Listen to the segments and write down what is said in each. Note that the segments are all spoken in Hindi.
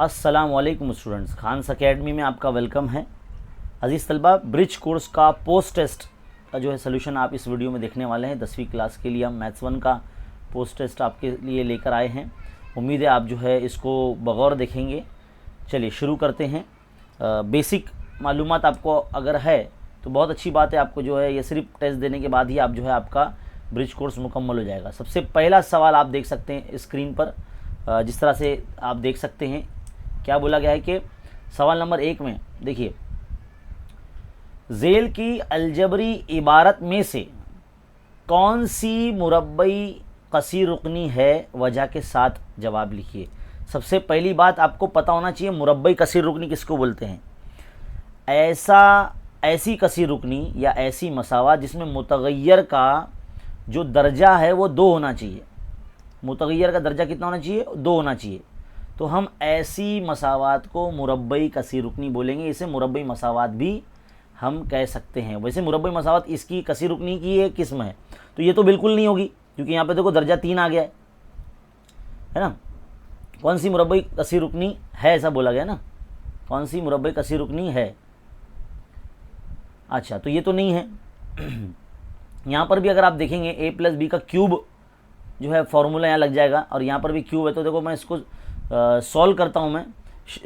अस्सलाम वालेकुम स्टूडेंट्स, खान्स अकेडमी में आपका वेलकम है। अजीज़ तलबा, ब्रिज कोर्स का पोस्ट टेस्ट का जो है सोल्यूशन आप इस वीडियो में देखने वाले हैं। 10वीं क्लास के लिए हम मैथ्स 1 का पोस्ट टेस्ट आपके लिए लेकर आए हैं। उम्मीद है आप जो है इसको बगौर देखेंगे। चलिए शुरू करते हैं। बेसिक मालूमात आपको अगर है तो बहुत अच्छी बात है। आपको जो है ये सिर्फ टेस्ट देने के बाद ही आप जो है आपका ब्रिज कोर्स मुकम्मल हो जाएगा। सबसे पहला सवाल आप देख सकते हैं स्क्रीन पर, जिस तरह से आप देख सकते हैं क्या बोला गया है कि सवाल नंबर 1 में देखिए, ज़ेल की अलजबरी इबारत में से कौन सी मुरब्बई कसीर रुकनी है, वजह के साथ जवाब लिखिए। सबसे पहली बात आपको पता होना चाहिए मुरब्बई कसीर रुकनी किसको बोलते हैं। ऐसी कसीर रुकनी या ऐसी मसावत जिसमें मुतगय्यर का जो दर्जा है वो 2 होना चाहिए। मुतगय्यर का दर्जा कितना होना चाहिए? 2 होना चाहिए। तो हम ऐसी मसावत को मुरब्बई कसीर रुकनी बोलेंगे। इसे मुरब्बई मसावत भी हम कह सकते हैं। वैसे मुरब्बई मसावत इसकी कसीर रुकनी की एक किस्म है, तो ये तो बिल्कुल नहीं होगी क्योंकि यहाँ पे देखो दर्जा 3 आ गया है ना। कौन सी मुरब्बई कसीर रुकनी है, ऐसा बोला गया ना। कौन सी मुरब्बई कसीर रुकनी है? अच्छा, तो ये तो नहीं है। यहाँ पर भी अगर आप देखेंगे a + b का क्यूब जो है फॉर्मूला यहाँ लग जाएगा, और यहाँ पर भी क्यूब है। तो देखो मैं इसको सॉल्व करता हूँ। मैं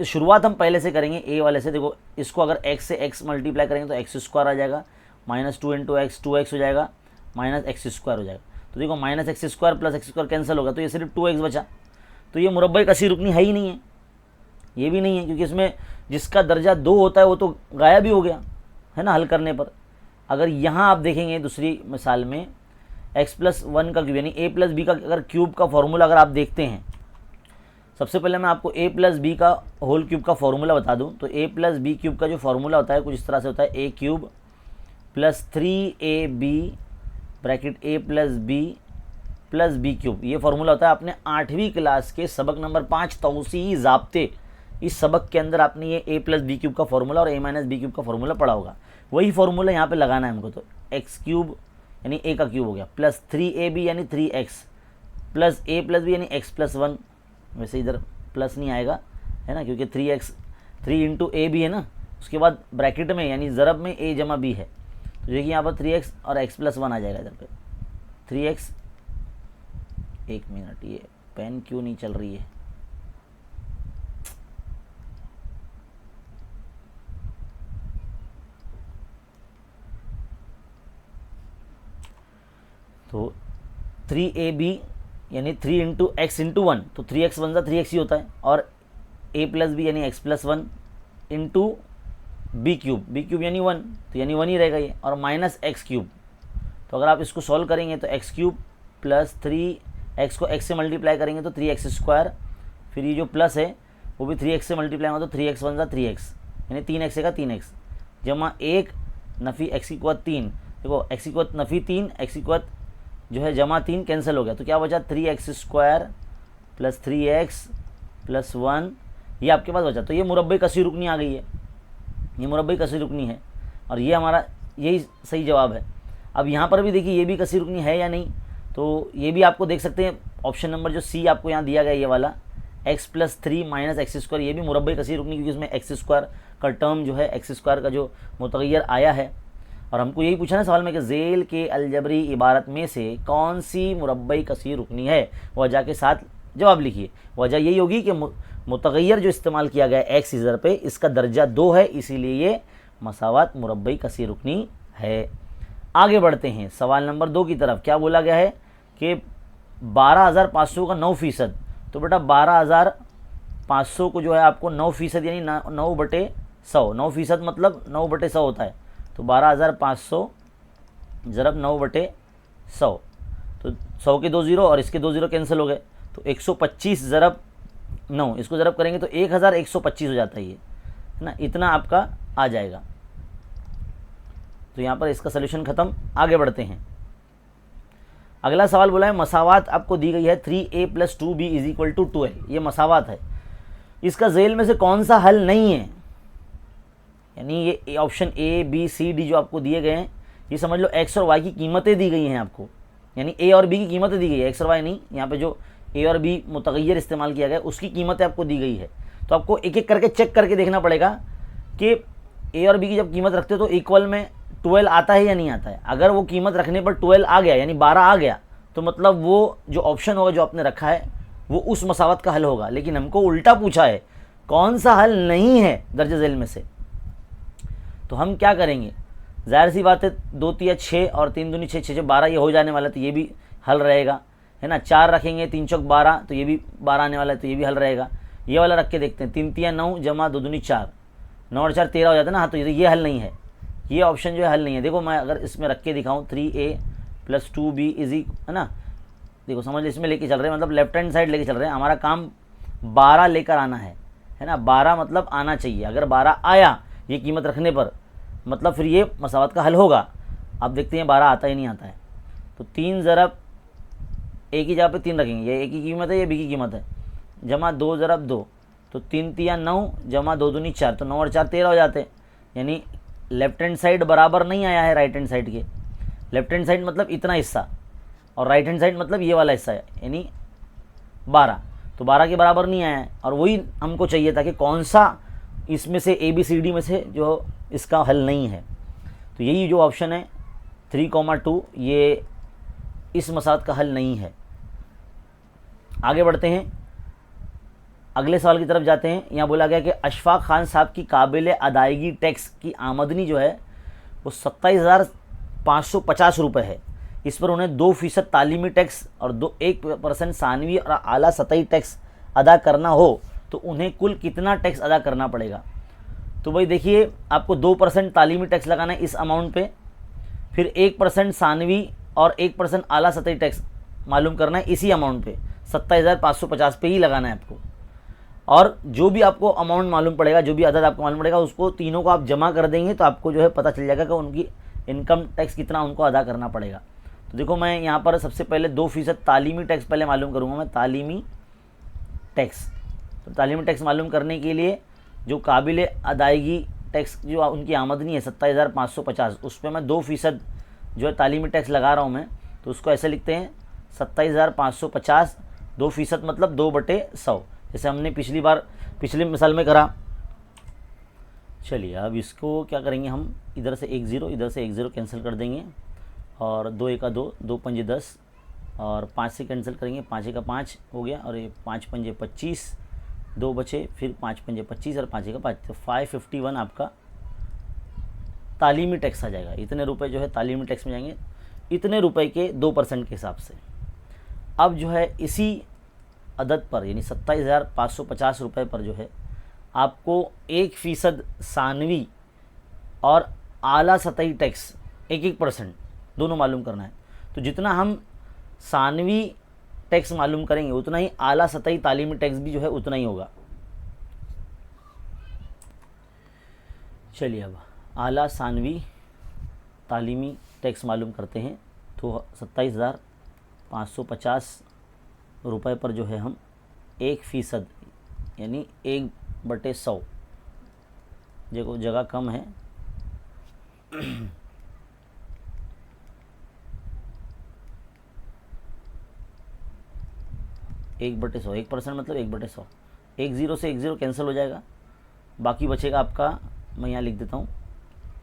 शुरुआत हम पहले से करेंगे ए वाले से। देखो इसको अगर x से x मल्टीप्लाई करेंगे तो x² आ जाएगा, -2 × x 2x हो जाएगा, -x² हो जाएगा। तो देखो -x² + x² कैंसिल होगा, तो ये सिर्फ 2x बचा। तो ये मुरब्बई कसीर रुकनी है ही नहीं है, ये भी नहीं है, क्योंकि इसमें जिसका दर्जा 2 होता है वो तो गायब ही हो गया है ना हल करने पर। अगर यहाँ आप देखेंगे दूसरी मिसाल में x + 1 का क्यूब यानी a + b का अगर क्यूब का फॉर्मूला अगर आप देखते हैं, सबसे पहले मैं आपको a + b का होल क्यूब का फॉर्मूला बता दूं। तो a + b क्यूब का जो फॉर्मूला होता है कुछ इस तरह से होता है, a³ + 3ab bracket a + b + b³। ये फॉर्मूला होता है। आपने 8वीं क्लास के सबक नंबर 5 तौसीई ज़ाब्ते, इस सबक के अंदर आपने ये a + b³ का फॉर्मूला और a - b³ का फॉर्मूला पढ़ा होगा। वही फॉर्मूला यहाँ पे लगाना है हमको। तो x³ यानी a का क्यूब हो गया, + 3ab यानी 3x + a + b यानी x + 1। वैसे इधर प्लस नहीं आएगा है ना, क्योंकि 3x 3 × a भी है ना, उसके बाद ब्रैकेट में यानी ज़रब में a + b है। तो देखिए यहाँ पर 3x और x + 1 आ जाएगा इधर पे। 3x, 1 मिनट, ये पेन क्यों नहीं चल रही है? तो 3ab यानी 3 × x × 1, तो 3x बनता 3x ही होता है, और a + b यानी x + 1 × b³ यानी 1, तो यानी 1 ही रहेगा ये, और -x³। तो अगर आप इसको सॉल्व करेंगे तो x³ + 3x को x से मल्टीप्लाई करेंगे तो 3x², फिर ये जो प्लस है वो भी 3x से मल्टीप्लाई होगा तो 3x बनता 3x यानी 3x का 3x जमा 1 नफ़ी x² 3। देखो x² नफ़ी 3, x² जो है जमा 3 कैंसिल हो गया, तो क्या बचा? 3x² + 3x + 1, ये आपके पास बचा। तो ये मुरब्बई कसीर रुकनी आ गई है, ये मुरब्बई कसीर रुकनी है, और ये हमारा यही सही जवाब है। अब यहाँ पर भी देखिए ये भी कसीर रुकनी है या नहीं, तो ये भी आपको देख सकते हैं। ऑप्शन नंबर जो सी आपको यहाँ दिया गया ये वाला x + 3 - x², ये भी मुरब्बई कसीर रुकनी, क्योंकि इसमें x² का टर्म जो है x² का जो मुतगय्यर आया है। और हमको यही पूछा ना सवाल में कि ज़ेल के अलजबरी इबारत में से कौन सी मुरब्बई कसीर रुकनी है, वजह के साथ जवाब लिखिए। वजह यही होगी कि मुतगय्यर जो इस्तेमाल किया गया है x इधर पे, इसका दर्जा 2 है, इसीलिए ये मसावत मुरब्बई कसीर रुकनी है। आगे बढ़ते हैं सवाल नंबर 2 की तरफ। क्या बोला गया है कि 12,500 का 9%। तो बेटा 12,500 को जो है आपको 9% यानी 9/100, 9% मतलब 9/100 होता है। तो 12,500 ज़रब 9/100, तो 100 के 2 0 और इसके 2 0 कैंसिल हो गए, तो 125 ज़रब 9, इसको ज़रब करेंगे तो 1125 हो जाता है ये, है ना। इतना आपका आ जाएगा। तो यहाँ पर इसका सलूशन ख़त्म। आगे बढ़ते हैं। अगला सवाल बोला है मसावत आपको दी गई है 3a + 2b = 12। ये मसावत है, इसका ज़ेल में से कौन सा हल नहीं है? यानी ये option a b c d जो आपको दिए गए हैं, ये समझ लो x और y की कीमतें दी गई हैं आपको, यानी a और b की कीमतें दी गई है, x और y नहीं। यहाँ पे जो a और b मुतगय्यर इस्तेमाल किया गया उसकी कीमतें आपको दी गई है। तो आपको एक एक करके चेक करके देखना पड़ेगा कि ए और बी की जब कीमत रखते हो तो इक्वल में 12 आता है या नहीं आता है। अगर वो कीमत रखने पर 12 आ गया यानी 12 आ गया तो मतलब वो जो ऑप्शन होगा जो आपने रखा है वो उस मसावत का हल होगा। लेकिन हमको उल्टा पूछा है कौन सा हल नहीं है दर्ज झेल में से, तो हम क्या करेंगे, जाहिर सी बात है 2 तिया 6 और 3 दूनी 6, 6 12 ये हो जाने वाला है तो ये भी हल रहेगा, है ना। 4 रखेंगे 3 चौक 12 तो ये भी 12 आने वाला है तो ये भी हल रहेगा। ये वाला रख के देखते हैं 3 तिया 9 जमा 2 दूनी 4, 9 और 4 13 हो जाता है ना। हाँ तो ये हल नहीं है, ये ऑप्शन जो है हल नहीं है। देखो मैं अगर इसमें रख के दिखाऊँ 3a + 2b है ना, देखो समझ इसमें लेके चल रहे हैं, मतलब लेफ्ट हैंड साइड लेके चल रहे हैं। हमारा काम 12 लेकर आना है ना, 12 मतलब आना चाहिए। अगर 12 आया ये कीमत रखने पर मतलब फिर ये मसावत का हल होगा। अब देखते हैं 12 आता ही नहीं आता है, तो 3 ज़रब ए की जगह पे 3 रखेंगे, ये ए की कीमत है ये बी की कीमत है, जमा 2 ज़रब 2 तो 3 तिया 9 जमा 2 दूनी 4 तो 9 और 4 13 हो जाते हैं। यानी लेफ्ट हैंड साइड बराबर नहीं आया है राइट हैंड साइड के। लेफ्ट हैंड साइड मतलब इतना हिस्सा और राइट हैंड साइड मतलब ये वाला हिस्सा है, यानी 12, तो 12 के बराबर नहीं आया है। और वही हमको चाहिए था कि कौन सा इसमें से ABCD में से जो इसका हल नहीं है। तो यही जो ऑप्शन है 3,2 ये इस मसावत का हल नहीं है। आगे बढ़ते हैं, अगले सवाल की तरफ जाते हैं। यहाँ बोला गया कि अशफाक खान साहब की काबिल अदायगी टैक्स की आमदनी जो है वो 27,550 रुपये है। इस पर उन्हें 2% तालीमी टैक्स और 1% सानवी और आला सतही टैक्स अदा करना हो तो उन्हें कुल कितना टैक्स अदा करना पड़ेगा। तो भाई देखिए आपको 2% तालीमी टैक्स लगाना है इस अमाउंट पे, फिर 1% सानवी और 1% आला सतही टैक्स मालूम करना है इसी अमाउंट पे, 27,550 पे ही लगाना है आपको। और जो भी आपको अमाउंट मालूम पड़ेगा, जो भी अदद आपको मालूम पड़ेगा, उसको तीनों को आप जमा कर देंगे तो आपको जो है पता चल जाएगा कि उनकी इनकम टैक्स कितना उनको अदा करना पड़ेगा। तो देखो मैं यहाँ पर सबसे पहले 2% तालीमी टैक्स पहले मालूम करूँगा मैं, तालीमी टैक्स। तो तालीमी टैक्स मालूम करने के लिए जो काबिल अदायगी टैक्स जो उनकी आमदनी है 27,550, उस पर मैं 2% जो है तालीमी टैक्स लगा रहा हूँ मैं। तो उसको ऐसे लिखते हैं 27,550, 2% मतलब 2/100, जैसे हमने पिछली मिसाल में करा। चलिए अब इसको क्या करेंगे हम, इधर से 1 0 इधर से 1 0 कैंसिल कर देंगे और 2 1 2 2 5 10 और 5 से कैंसिल करेंगे, 5 1 5 हो गया और ये 5 5 25, 2 बचे, फिर 5 5 25 और 5 1 5, तो 551 आपका तालीमी टैक्स आ जाएगा। इतने रुपए जो है तालीमी टैक्स में जाएंगे, इतने रुपए के 2% के हिसाब से। अब जो है इसी अदद पर यानी 27,550 रुपये पर जो है आपको 1% सानवी और आला सतही टैक्स 1% दोनों मालूम करना है। तो जितना हम सानवी टैक्स मालूम करेंगे उतना ही आला सतही तालीमी टैक्स भी जो है उतना ही होगा। चलिए अब आला सानवी तालीमी टैक्स मालूम करते हैं। तो 27,550 रुपये पर जो है हम 1% यानी 1/100, देखो जगह कम है 1/100, 1% मतलब 1/100, 1 0 से 1 0 कैंसिल हो जाएगा, बाकी बचेगा आपका, मैं यहाँ लिख देता हूँ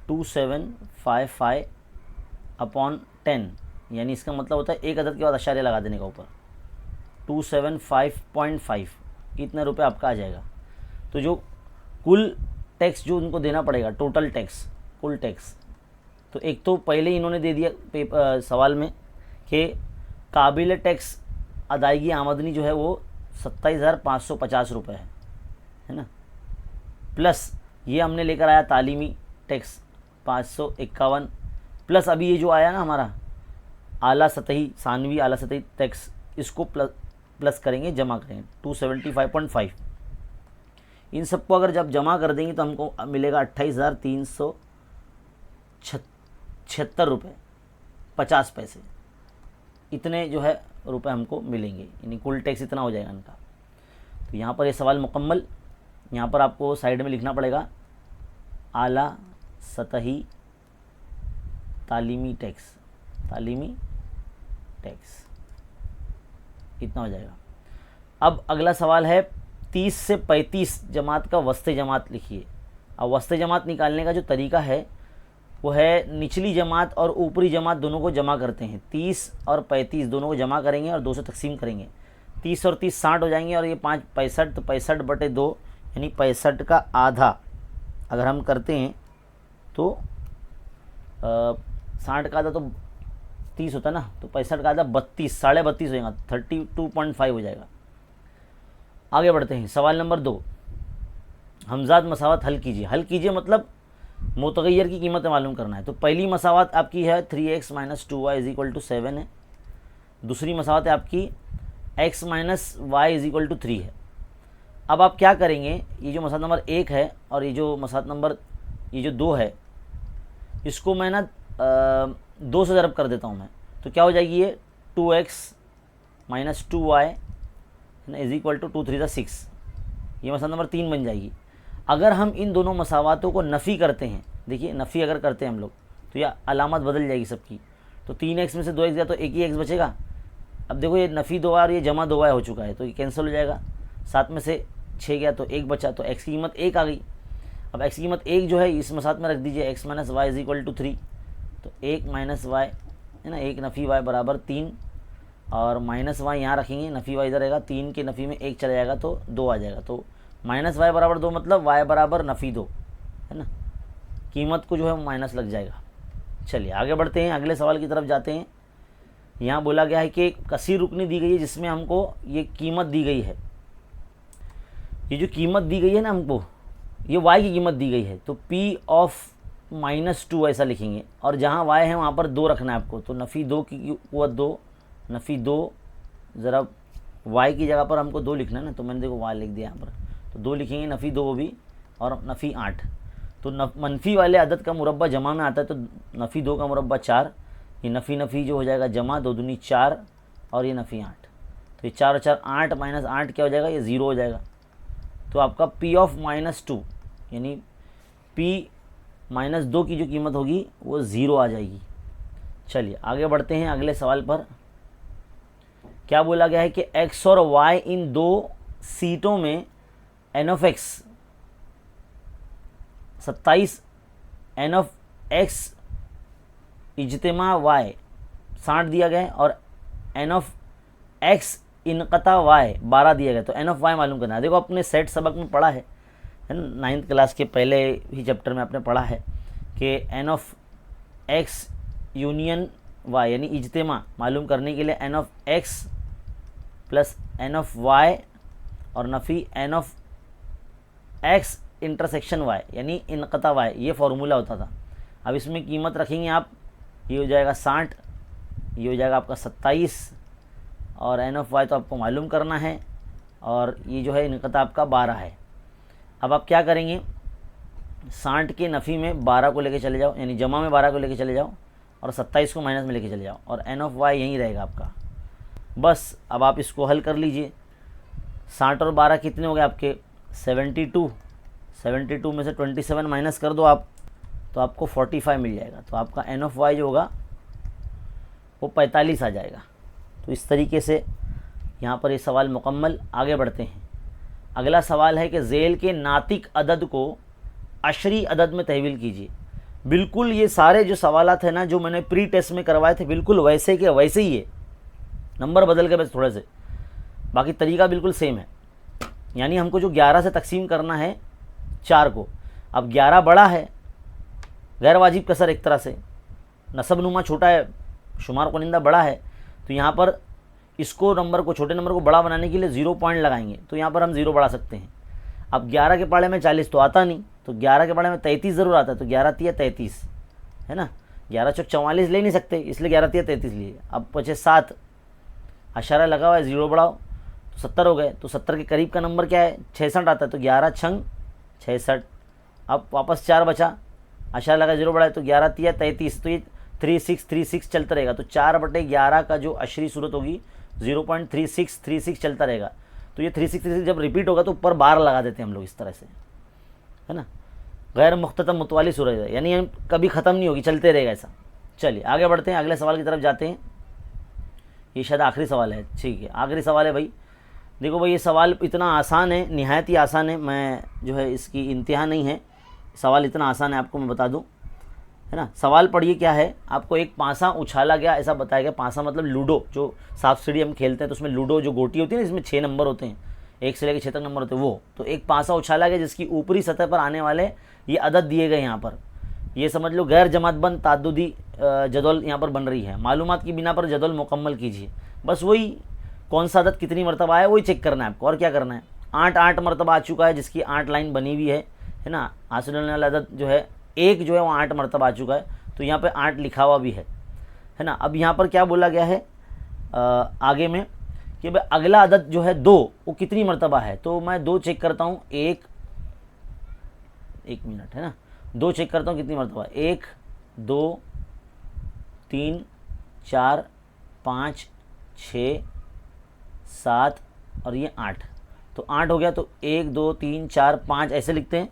2755/10, यानी इसका मतलब होता है एक अदद के बाद अशारिया लगा देने का ऊपर, 275.5 इतने रुपए आपका आ जाएगा। तो जो कुल टैक्स जो उनको देना पड़ेगा, टोटल टैक्स, कुल टैक्स, तो एक तो पहले ही इन्होंने दे दिया सवाल में कि काबिल टैक्स अदायगी आमदनी जो है वो 27,550 रुपये है ना, प्लस ये हमने लेकर आया तालीमी टैक्स 551, प्लस अभी ये जो आया ना हमारा आला सतही सानवी आला सतही टैक्स, इसको प्लस करेंगे, जमा करेंगे 275.5। इन सबको अगर जब जमा कर देंगे तो हमको मिलेगा 28,376 रुपये 50 पैसे, इतने जो है रुपए हमको मिलेंगे, यानी कुल टैक्स इतना हो जाएगा इनका। तो यहाँ पर ये सवाल मुकम्मल। यहाँ पर आपको साइड में लिखना पड़ेगा आला सतही तालीमी टैक्स, तालीमी टैक्स इतना हो जाएगा। अब अगला सवाल है 30 से 35 जमात का वस्ते जमात लिखिए। अब वस्ते जमात निकालने का जो तरीका है वो है निचली जमात और ऊपरी जमात दोनों को जमा करते हैं। 30 और 35 दोनों को जमा करेंगे और 2 से तकसीम करेंगे। 30 और 30 60 हो जाएंगे और ये 5 65, तो 65/2 यानी 65 का आधा अगर हम करते हैं तो 60 का आधा तो 30 होता है ना, तो 65 का आधा 32, 32.5 हो जाएगा, 32.5 हो जाएगा। आगे बढ़ते हैं। सवाल नंबर 2, हमजाद मसावत हल कीजिए। हल कीजिए मतलब मुतगय्यर की कीमत मालूम करना है। तो पहली मसावत आपकी है 3x - 2y = 7 है। दूसरी मसावत है आपकी x - y = 3 है। अब आप क्या करेंगे, ये जो मसावत नंबर 1 है और ये जो मसावत नंबर ये जो 2 है, इसको मैं ना 2 से ज़रब कर देता हूँ मैं। तो क्या हो जाएगी ये 2x - 2y = 2 3 6। ये मसावत नंबर 3 बन जाएगी। अगर हम इन दोनों मसावातों को नफ़ी करते हैं, देखिए नफ़ी अगर करते हैं हम लोग तो यह अलामत बदल जाएगी सबकी। तो 3x में से 2x गया तो एक ही x बचेगा। अब देखो ये नफ़ी 2y और ये जमा 2y हो चुका है तो ये कैंसिल हो जाएगा। 7 में से 6 गया तो 1 बचा, तो x की कीमत 1 आ गई। अब x की कीमत 1 जो है इस मसात में रख दीजिए, x - y = 3। तो 1 - y है ना, 1 नफ़ी y बराबर 3 और -y यहाँ रखेंगे, नफ़ी y इधर रहेगा, 3 के नफ़ी में 1 चला जाएगा तो 2 आ जाएगा। तो -y बराबर 2 मतलब y बराबर नफ़ी 2 है ना, कीमत को जो है माइनस लग जाएगा। चलिए आगे बढ़ते हैं, अगले सवाल की तरफ जाते हैं। यहाँ बोला गया है कि एक कसीर रुकनी दी गई है जिसमें हमको ये कीमत दी गई है। ये जो कीमत दी गई है ना हमको, ये y की कीमत दी गई है तो p ऑफ -2 ऐसा लिखेंगे और जहाँ y है वहाँ पर 2 रखना है आपको। तो नफ़ी 2 की कुव्वत 2, नफ़ी 2 ज़रा y की जगह पर हमको 2 लिखना है ना, तो मैंने देखो y लिख दिया यहाँ पर, तो 2 लिखेंगे, नफ़ी 2 भी और नफ़ी 8। तो मनफी वाले अदद का मुरब्बा जमा में आता है तो नफ़ी 2 का मुरब्बा 4, ये नफ़ी नफ़ी जो हो जाएगा जमा, 2 दूनी 4 और ये नफ़ी 8। तो ये 4 और 4 8 -8 क्या हो जाएगा, ये 0 हो जाएगा। तो आपका p ऑफ -2 यानी p -2 की जो कीमत होगी वो 0 आ जाएगी। चलिए आगे बढ़ते हैं अगले सवाल पर। क्या बोला गया है कि x और y इन 2 सीटों में n of x 27, n of x इज्तिमा y 60 दिया गया है और n ऑफ x इनक़ता y 12 दिया गया। तो n ऑफ y मालूम करना है। देखो अपने सेट सबक में पढ़ा है ना, 9th क्लास के पहले ही चैप्टर में आपने पढ़ा है कि n of x union y यानी इज्तिमा मालूम करने के लिए n of x plus n of y और नफ़ी n of x intersection y यानी इनक़ता y, ये फार्मूला होता था। अब इसमें कीमत रखेंगे आप, ये हो जाएगा 60, ये हो जाएगा आपका 27 और n ऑफ y तो आपको मालूम करना है और ये जो है इनक़ता आपका 12 है। अब आप क्या करेंगे, 60 के नफ़ी में 12 को लेके चले जाओ यानी जमा में 12 को लेके चले जाओ और 27 को माइनस में लेके चले जाओ और n ऑफ y यहीं रहेगा आपका। बस अब आप इसको हल कर लीजिए। 60 और 12 कितने हो गए आपके 72, 72 में से 27 माइनस कर दो आप तो आपको 45 मिल जाएगा। तो आपका n ऑफ y जो होगा वो 45 आ जाएगा। तो इस तरीके से यहाँ पर ये सवाल मुकम्मल। आगे बढ़ते हैं। अगला सवाल है कि ज़ेल के नातिक अदद को अशरी अदद में तहवील कीजिए। बिल्कुल ये सारे जो सवालात हैं ना जो मैंने प्री टेस्ट में करवाए थे बिल्कुल वैसे के वैसे ही है, नंबर बदल के बस थोड़े से, बाकी तरीका बिल्कुल सेम है। यानी हमको जो 11 से तकसीम करना है 4 को, अब 11 बड़ा है, गैर वाजिब कसर एक तरह से, नसब नुमा छोटा है, शुमार कुनिंदा बड़ा है, तो यहाँ पर इसको नंबर को छोटे नंबर को बड़ा बनाने के लिए 0 पॉइंट लगाएंगे तो यहाँ पर हम 0 बढ़ा सकते हैं। अब 11 के पाड़े में 40 तो आता नहीं, तो 11 के पाड़े में 33 ज़रूर आता है, तो 11 तिया 33 है ना, 11 चौक 44 ले नहीं सकते इसलिए 11 तिया 33 लिए। अब बचे 7, अशारा लगा हुआ है, 0 बढ़ाओ तो 70 हो गए। तो 70 के करीब का नंबर क्या है 66 आता है, तो 11 छंग 66। अब वापस 4 बचा, अशारा लगा 0 बढ़ाए तो 11 तिया 33, तो ये 3636 चलता रहेगा। तो 4/11 का जो अशरी सूरत होगी 0.3636 चलता रहेगा। तो ये 3636 जब रिपीट होगा तो ऊपर 12 लगा देते हैं हम लोग इस तरह से, है ना, गैर मुख्ततम मुतवाली सूरत है, यानी हम कभी ख़त्म नहीं होगी, चलते रहेगा ऐसा। चलिए आगे बढ़ते हैं, अगले सवाल की तरफ जाते हैं। ये शायद आखिरी सवाल है, ठीक है आखिरी सवाल है भाई। देखो भाई ये सवाल इतना आसान है, निहायत ही आसान है, मैं जो है इसकी इंतहा नहीं है, सवाल इतना आसान है आपको मैं बता दूं, है ना। सवाल पढ़िए क्या है, आपको एक पासा उछाला गया ऐसा बताया गया। पासा मतलब लूडो, जो सांप सीढ़ी हम खेलते हैं तो उसमें लूडो जो गोटी होती है ना, इसमें 6 नंबर होते हैं, 1 से लेकर 6 तक नंबर होते हैं वो। तो एक पासा उछाला गया जिसकी ऊपरी सतह पर आने वाले ये अदद दिए गए यहाँ पर, ये समझ लो गैर जमातबंद ताद्दुदी जदौल यहाँ पर बन रही है। मालूमात की बिना पर जदौल मुकम्मल कीजिए, बस वही कौन सा अदद कितनी मरतबा है वही चेक करना है आपको, और क्या करना है। 8 मरतबा आ चुका है, जिसकी 8 लाइन बनी हुई है ना। हासिल होने वाला अदद जो है एक जो है वो 8 मरतबा आ चुका है, तो यहाँ पे 8 लिखा हुआ भी है ना। अब यहाँ पर क्या बोला गया है आगे में कि भाई अगला अदद जो है 2 वो कितनी मरतबा है, तो मैं 2 चेक करता हूँ, एक मिनट है ना, 2 चेक करता हूँ कितनी मरतबा, 1 2 3 4 5 6 7 और ये 8, तो 8 हो गया। तो 1 2 3 4 5 ऐसे लिखते हैं,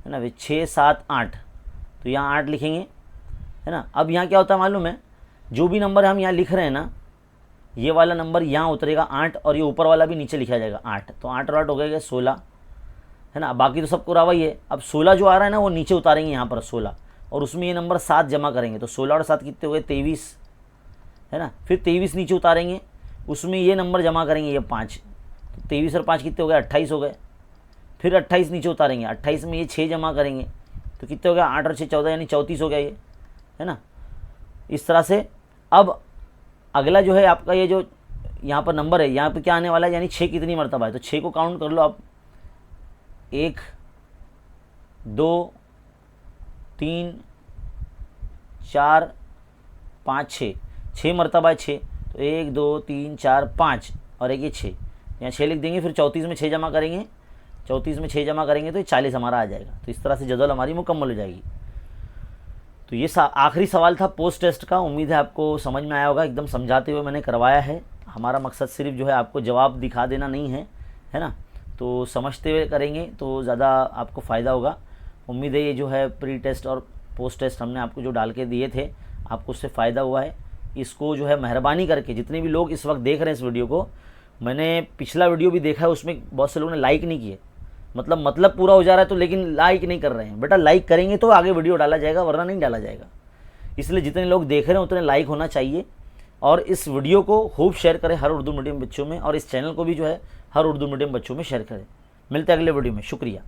है ना भाई, 6 7 8, तो यहाँ 8 लिखेंगे, है ना। अब यहाँ क्या होता है मालूम है, जो भी नंबर हम यहाँ लिख रहे हैं ना, ये वाला नंबर यहाँ उतरेगा 8 और ये ऊपर वाला भी नीचे लिखा जाएगा 8, तो 8 और 8 हो गया 16, है ना। बाकी तो सबको रवा ही है। अब 16 जो आ रहा है ना वो नीचे उतारेंगे यहाँ पर 16, और उसमें ये नंबर 7 जमा करेंगे, तो 16 और 7 कितने हो गए 23, है ना। फिर 23 नीचे उतारेंगे, उसमें ये नंबर जमा करेंगे ये 5, तो 23 और 5 कितने हो गए 28 हो गए। फिर 28 नीचे उतारेंगे, 28 में ये 6 जमा करेंगे, तो कितने हो गया 8 और 6 14, यानी 34 हो गया ये, है ना। इस तरह से अब अगला जो है आपका ये जो यहाँ पर नंबर है, यहाँ पे क्या आने वाला है, यानी 6 कितनी मरतबा है, तो 6 को काउंट कर लो आप, 1 2 3 4 5 6 मरतबा है 6, तो 1 2 3 4 5 और एक ये 6, यहाँ 6 लिख देंगे। फिर 34 में 6 जमा करेंगे, 34 में 6 जमा करेंगे तो ये 40 हमारा आ जाएगा। तो इस तरह से जदौल हमारी मुकम्मल हो जाएगी। तो ये आखिरी सवाल था पोस्ट टेस्ट का। उम्मीद है आपको समझ में आया होगा, एकदम समझाते हुए मैंने करवाया है। हमारा मकसद सिर्फ जो है आपको जवाब दिखा देना नहीं है, है ना। तो समझते हुए करेंगे तो ज़्यादा आपको फ़ायदा होगा। उम्मीद है ये जो है प्री टेस्ट और पोस्ट टेस्ट हमने आपको जो डाल के दिए थे, आपको उससे फ़ायदा हुआ है। इसको जो है मेहरबानी करके जितने भी लोग इस वक्त देख रहे हैं इस वीडियो को, मैंने पिछला वीडियो भी देखा है, उसमें बहुत से लोगों ने लाइक नहीं किए, मतलब पूरा हो जा रहा है तो लेकिन लाइक नहीं कर रहे हैं। बेटा लाइक करेंगे तो आगे वीडियो डाला जाएगा, वरना नहीं डाला जाएगा। इसलिए जितने लोग देख रहे हैं उतने लाइक होना चाहिए, और इस वीडियो को खूब शेयर करें हर उर्दू मीडियम बच्चों में, और इस चैनल को भी जो है हर उर्दू मीडियम बच्चों में शेयर करें। मिलते हैं अगले वीडियो में, शुक्रिया।